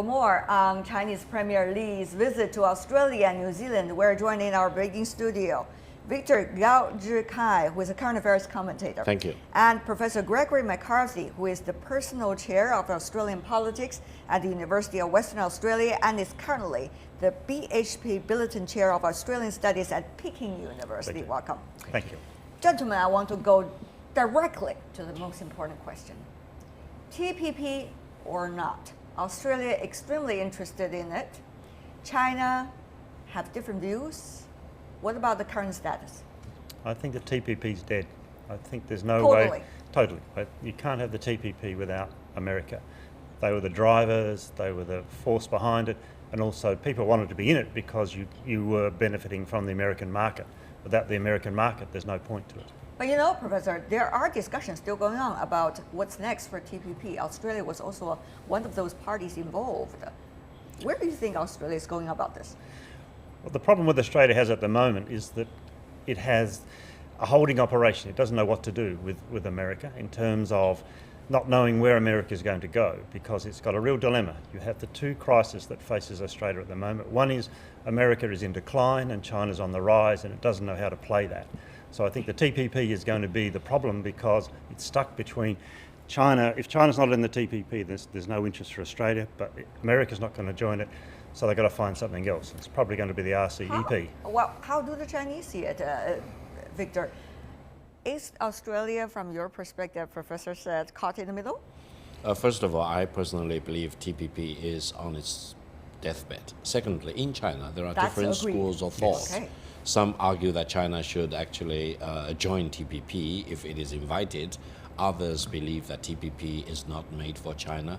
For more on Chinese Premier Li's visit to Australia and New Zealand, we're joined in our Beijing studio Victor Gao Zhikai, who is a current affairs commentator. Thank you. And Professor Gregory McCarthy, who is the personal chair of Australian politics at the University of Western Australia and is currently the BHP Billiton Chair of Australian Studies at Peking University. Welcome. Thank you. Gentlemen, I want to go directly to the most important question. TPP or not? Australia extremely interested in it. China have different views. What about the current status? I think the TPP is dead. I think there's no way. Totally. But you can't have the TPP without America. They were the drivers, they were the force behind it, and also people wanted to be in it because you were benefiting from the American market. Without the American market, there's no point to it. But you know, Professor, there are discussions still going on about what's next for TPP. Australia was also one of those parties involved. Where do you think Australia is going about this? Well, the problem with Australia has at the moment is that it has a holding operation. It doesn't know what to do with America in terms of not knowing where America is going to go, because it's got a real dilemma. You have the two crises that faces Australia at the moment. One is America is in decline and China's on the rise, and it doesn't know how to play that. So I think the TPP is going to be the problem because it's stuck between China. If China's not in the TPP, there's no interest for Australia, but America's not going to join it, so they've got to find something else. It's probably going to be the RCEP. How do the Chinese see it, Victor? Is Australia, from your perspective, Professor said, caught in the middle? First of all, I personally believe TPP is on its deathbed. Secondly, in China, there are different schools of thought. Okay. Some argue that China should actually join TPP if it is invited. Others believe that TPP is not made for China.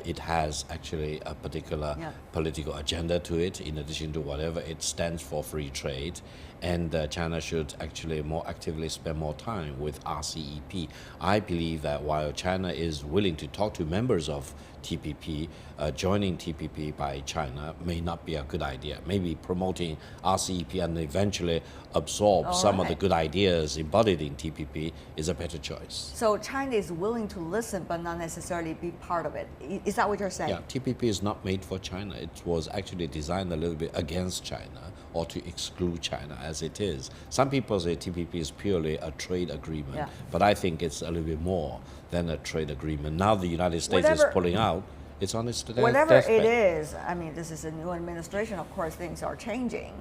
It has actually a particular political agenda to it, in addition to whatever it stands for, free trade. And China should actually more actively spend more time with RCEP. I believe that while China is willing to talk to members of TPP, joining TPP by China may not be a good idea. Maybe promoting RCEP and eventually absorb some of the good ideas embodied in TPP is a better choice. So China is willing to listen but not necessarily be part of it. Is that what you're saying? Yeah, TPP is not made for China. It was actually designed a little bit against China or to exclude China as it is. Some people say TPP is purely a trade agreement, but I think it's a little bit more than a trade agreement. Now the United States is pulling out. It's on its deathbed. Whatever it is, I mean, this is a new administration, of course, things are changing.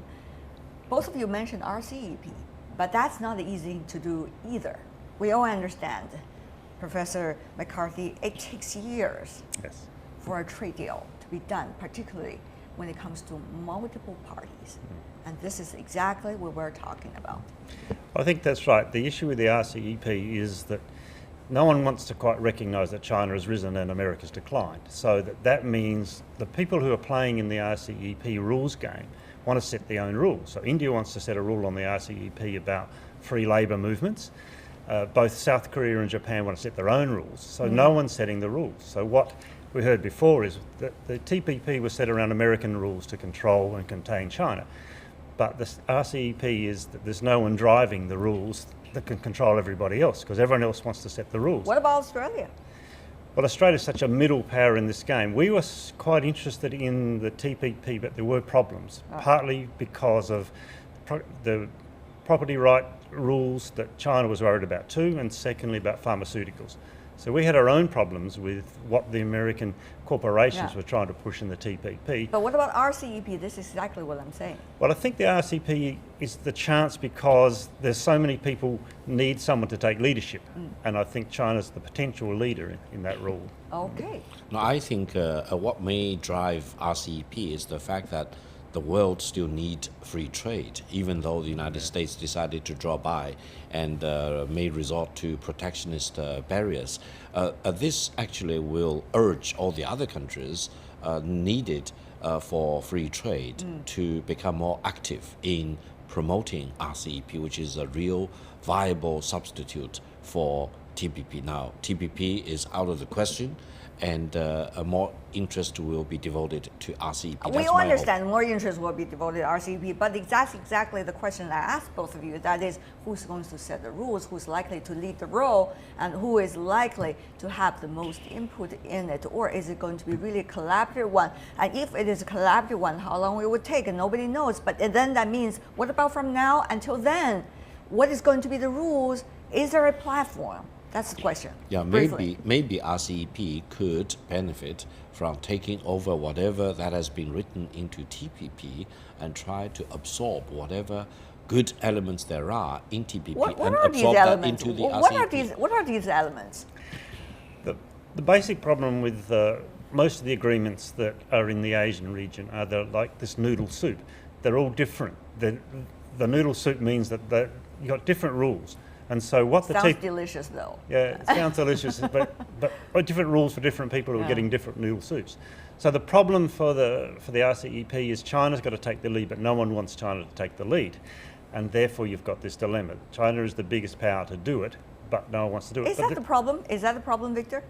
Both of you mentioned RCEP, but that's not easy to do either. We all understand, Professor McCarthy, it takes years for a trade deal to be done, particularly when it comes to multiple parties. And this is exactly what we're talking about. I think that's right. The issue with the RCEP is that no one wants to quite recognise that China has risen and America's declined. So that means the people who are playing in the RCEP rules game want to set their own rules. So India wants to set a rule on the RCEP about free labour movements. Both South Korea and Japan want to set their own rules. So no one's setting the rules. So what we heard before is that the TPP was set around American rules to control and contain China. But the RCEP is that there's no one driving the rules that can control everybody else, because everyone else wants to set the rules. What about Australia? Well, Australia's such a middle power in this game. We were quite interested in the TPP, but there were problems, partly because of the property right rules that China was worried about too, and secondly about pharmaceuticals. So we had our own problems with what the American corporations were trying to push in the TPP. But what about RCEP? This is exactly what I'm saying. Well, I think the RCEP is the chance because there's so many people need someone to take leadership. And I think China's the potential leader in that role. Okay. Now, I think what may drive RCEP is the fact that the world still needs free trade, even though the United States decided to draw by and may resort to protectionist barriers. This actually will urge all the other countries needed for free trade to become more active in promoting RCEP, which is a real viable substitute for TPP. Now, TPP is out of the question, and more interest will be devoted to RCEP. We That's all my hope. understand more interest will be devoted to RCEP, but that's exactly the question I asked both of you. That is, who's going to set the rules, who's likely to lead the role, and who is likely to have the most input in it, or is it going to be really a collaborative one? And if it is a collaborative one, how long it would take, and nobody knows. But then that means, what about from now until then? What is going to be the rules? Is there a platform? That's the question. Yeah, briefly. maybe RCEP could benefit from taking over whatever that has been written into TPP and try to absorb whatever good elements there are in TPP What and are these absorb that elements? into the What RCEP. are these elements? The basic problem with most of the agreements that are in the Asian region are like this noodle soup. They're all different. The noodle soup means that you've got different rules. And so what the Sounds delicious, though. Yeah, it sounds delicious, but different rules for different people who are getting different noodle soups. So the problem for the RCEP is China's got to take the lead, but no one wants China to take the lead. And therefore you've got this dilemma. China is the biggest power to do it, but no one wants to do it. Is that the problem? Is that the problem, Victor?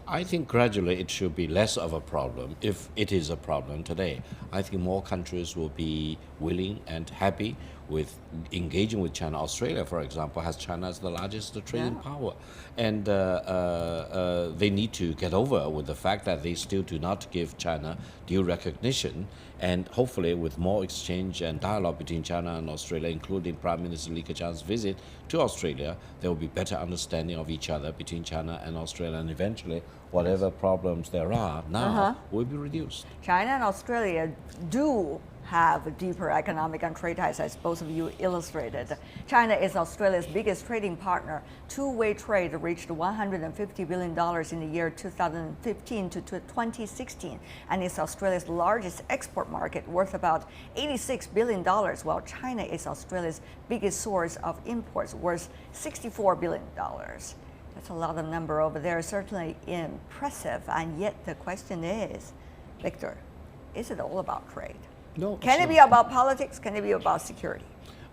I think gradually it should be less of a problem if it is a problem today. I think more countries will be willing and happy with engaging with China. Australia, for example, has China as the largest trading power. And they need to get over with the fact that they still do not give China due recognition. And hopefully with more exchange and dialogue between China and Australia, including Prime Minister Li Keqiang's visit to Australia, there will be better understanding of each other between China and Australia. And eventually, whatever problems there are now will be reduced. China and Australia do have deeper economic and trade ties, as both of you illustrated. China is Australia's biggest trading partner. Two-way trade reached $150 billion in the year 2015 to 2016, and is Australia's largest export market, worth about $86 billion, while China is Australia's biggest source of imports, worth $64 billion. That's a lot of number over there, certainly impressive, and yet the question is, Victor, is it all about trade? No, Can it be about politics? Can it be about security?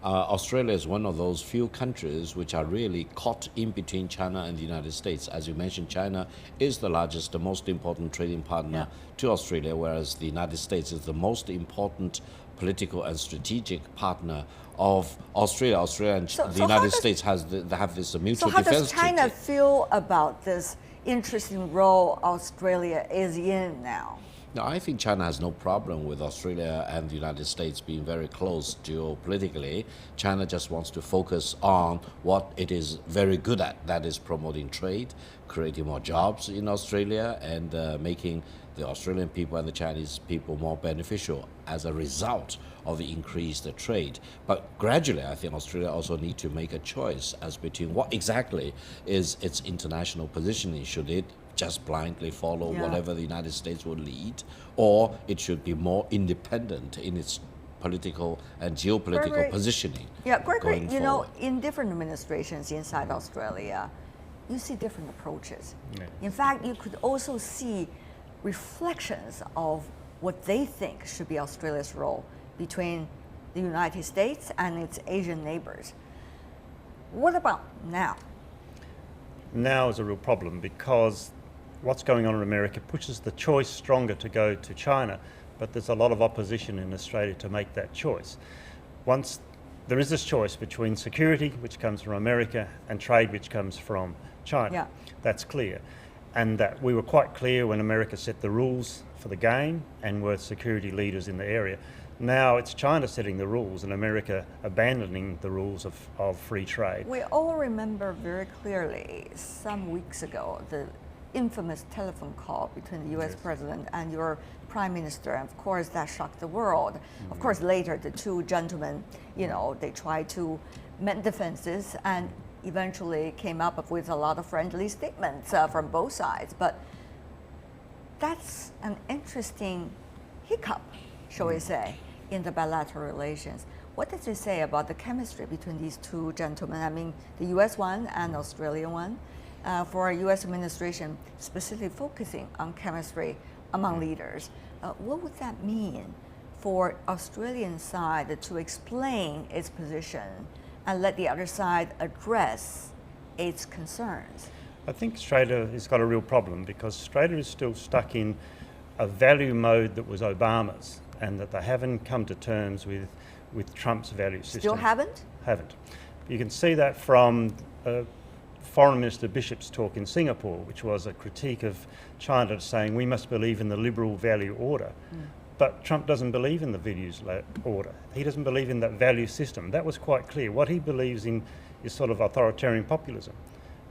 Australia is one of those few countries which are really caught in between China and the United States. As you mentioned, China is the largest, the most important trading partner to Australia, whereas the United States is the most important political and strategic partner of Australia. Australia and the United States have this mutual defense treaty. So how does China feel about this interesting role Australia is in now? Now, I think China has no problem with Australia and the United States being very close geopolitically. China just wants to focus on what it is very good at, that is promoting trade, creating more jobs in Australia, and making the Australian people and the Chinese people more beneficial as a result of the increased trade. But gradually, I think Australia also needs to make a choice as between what exactly is its international positioning. Should it just blindly follow whatever the United States will lead, or it should be more independent in its political and geopolitical positioning? Yeah, Gregory, you know, in different administrations inside Australia, you see different approaches. Yeah. In fact, you could also see reflections of what they think should be Australia's role between the United States and its Asian neighbors. What about now? Now is a real problem because what's going on in America pushes the choice stronger to go to China, but there's a lot of opposition in Australia to make that choice. Once there is this choice between security, which comes from America, and trade, which comes from China, that's clear. And that we were quite clear when America set the rules for the game and were security leaders in the area. Now it's China setting the rules and America abandoning the rules of free trade. We all remember very clearly some weeks ago the infamous telephone call between the US president and your prime minister, and of course that shocked the world. Of course later the two gentlemen, you know, they tried to mend the fences and eventually came up with a lot of friendly statements from both sides. But that's an interesting hiccup, shall we say, in the bilateral relations. What does it say about the chemistry between these two gentlemen? I mean, the US one and Australian one, for a US administration specifically focusing on chemistry among leaders. What would that mean for Australian side to explain its position and let the other side address its concerns? I think Australia has got a real problem because Australia is still stuck in a value mode that was Obama's, and that they haven't come to terms with Trump's value system. Still haven't? Haven't. You can see that from Foreign Minister Bishop's talk in Singapore, which was a critique of China saying we must believe in the liberal value order. But Trump doesn't believe in the values order. He doesn't believe in that value system. That was quite clear. What he believes in is sort of authoritarian populism.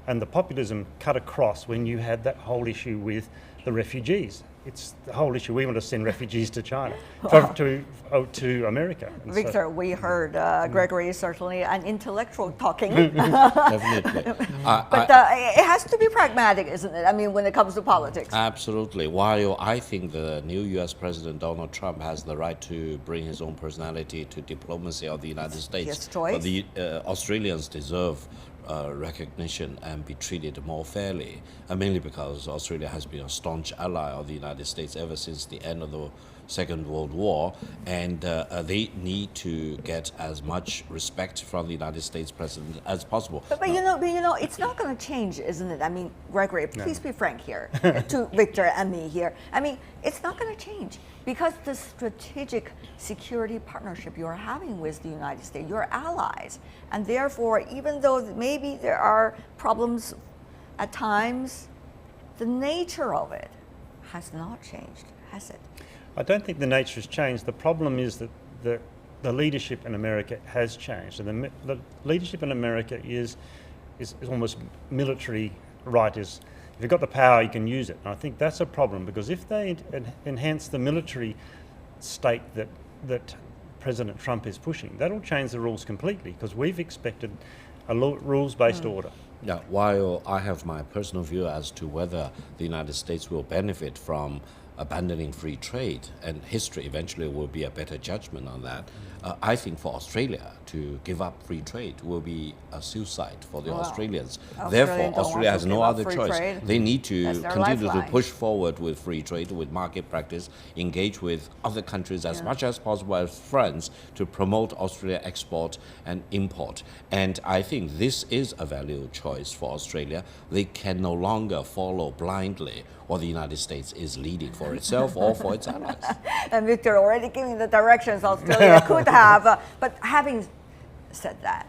And the populism cut across when you had that whole issue with the refugees. It's the whole issue. We want to send refugees to China, to America. And Victor, we heard Gregory is certainly an intellectual talking. Definitely. But it has to be pragmatic, isn't it? I mean, when it comes to politics. Absolutely. While I think the new U.S. President Donald Trump has the right to bring his own personality to diplomacy of the United States, His choice. but the Australians deserve recognition and be treated more fairly, mainly because Australia has been a staunch ally of the United States ever since the end of the Second World War, and they need to get as much respect from the United States president as possible. But you know, it's not going to change, isn't it? I mean, Gregory, please be frank here to Victor and me here. I mean, it's not going to change because the strategic security partnership you're having with the United States, your allies, and therefore, even though maybe there are problems at times, the nature of it has not changed, has it? I don't think the nature has changed. The problem is that the leadership in America has changed. And the leadership in America is almost military right. If you've got the power, you can use it. And I think that's a problem because if they enhance the military state that President Trump is pushing, that'll change the rules completely because we've expected a rules-based order. Yeah, while I have my personal view as to whether the United States will benefit from abandoning free trade, and history eventually will be a better judgment on that, I think for Australia to give up free trade will be a suicide for the Australians. Therefore, Australia has no other choice. Trade. They need to continue lifeline. to push forward with free trade, with market practice, engage with other countries as much as possible as friends to promote Australia export and import. And I think this is a value choice for Australia. They can no longer follow blindly what the United States is leading for itself or for its allies. And Victor already giving the directions Australia could have. But having said that,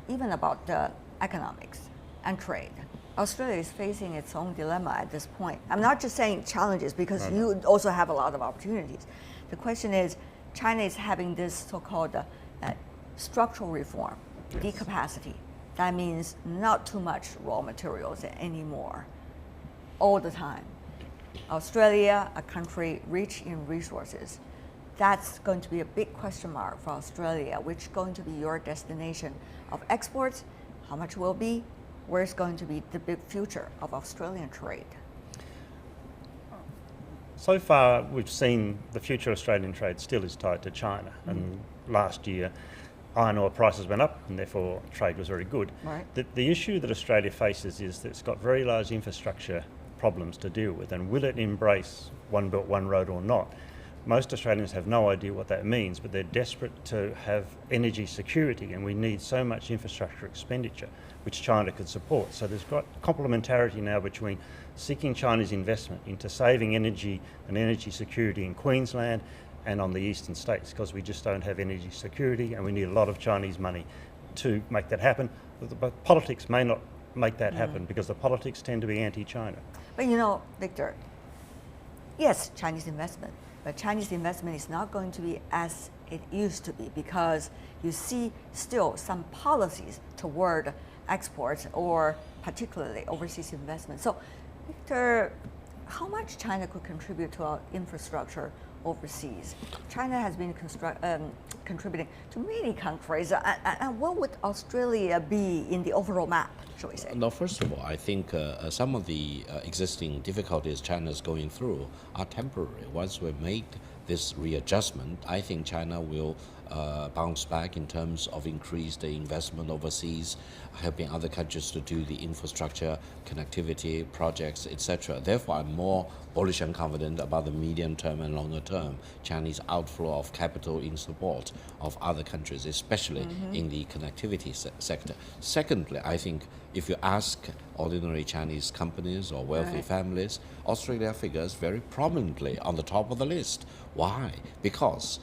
even about the economics and trade, Australia is facing its own dilemma at this point. I'm not just saying challenges because you also have a lot of opportunities. The question is, China is having this so-called structural reform, decapacity. That means not too much raw materials anymore, all the time. Australia, a country rich in resources, that's going to be a big question mark for Australia. Which is going to be your destination of exports? How much will be? Where's going to be the big future of Australian trade? So far, we've seen the future of Australian trade still is tied to China. And last year, iron ore prices went up, and therefore trade was very good. Right. The issue that Australia faces is that it's got very large infrastructure problems to deal with, and will it embrace One Belt, One Road or not? Most Australians have no idea what that means, but they're desperate to have energy security, and we need so much infrastructure expenditure, which China could support. So there's got complementarity now between seeking Chinese investment into saving energy and energy security in Queensland and on the eastern states, because we just don't have energy security, and we need a lot of Chinese money to make that happen. But politics may not make that happen because the politics tend to be anti-China. But you know, Victor, yes, Chinese investment, but Chinese investment is not going to be as it used to be because you see still some policies toward exports or particularly overseas investment. So, Victor, how much China could contribute to our infrastructure overseas? China has been contributing to many countries. And what would Australia be in the overall map, shall we say? No, first of all, I think some of the existing difficulties China is going through are temporary. Once we make this readjustment, I think China will bounce back in terms of increased investment overseas, helping other countries to do the infrastructure, connectivity projects, etc. Therefore, I'm more bullish and confident about the medium term and longer term Chinese outflow of capital in support of other countries, especially in the connectivity sector. Secondly, I think if you ask ordinary Chinese companies or wealthy families, Australia figures very prominently on the top of the list. Why? Because,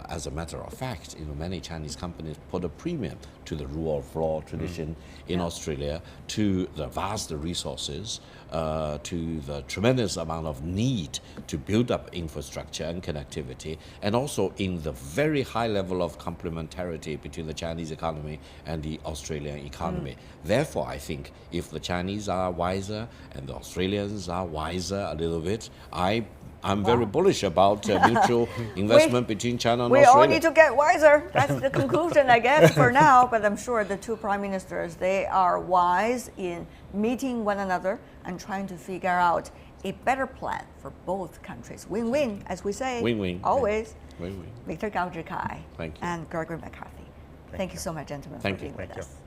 as a matter of fact, many Chinese companies put a premium to the rule of law tradition in Australia, to the vast resources, to the tremendous amount of need to build up infrastructure and connectivity, and also in the very high level of complementarity between the Chinese economy and the Australian economy. Therefore, I think if the Chinese are wiser and the Australians are wiser a little bit, I'm very bullish about mutual investment between China and Australia. We all need to get wiser. That's the conclusion, I guess, for now. But I'm sure the two prime ministers, they are wise in meeting one another and trying to figure out a better plan for both countries. Win-win, as we say. Win-win. Always. Win-win. Victor Gao Zhikai Thank you. and Gregory McCarthy. Thank you so much, gentlemen, for being with us.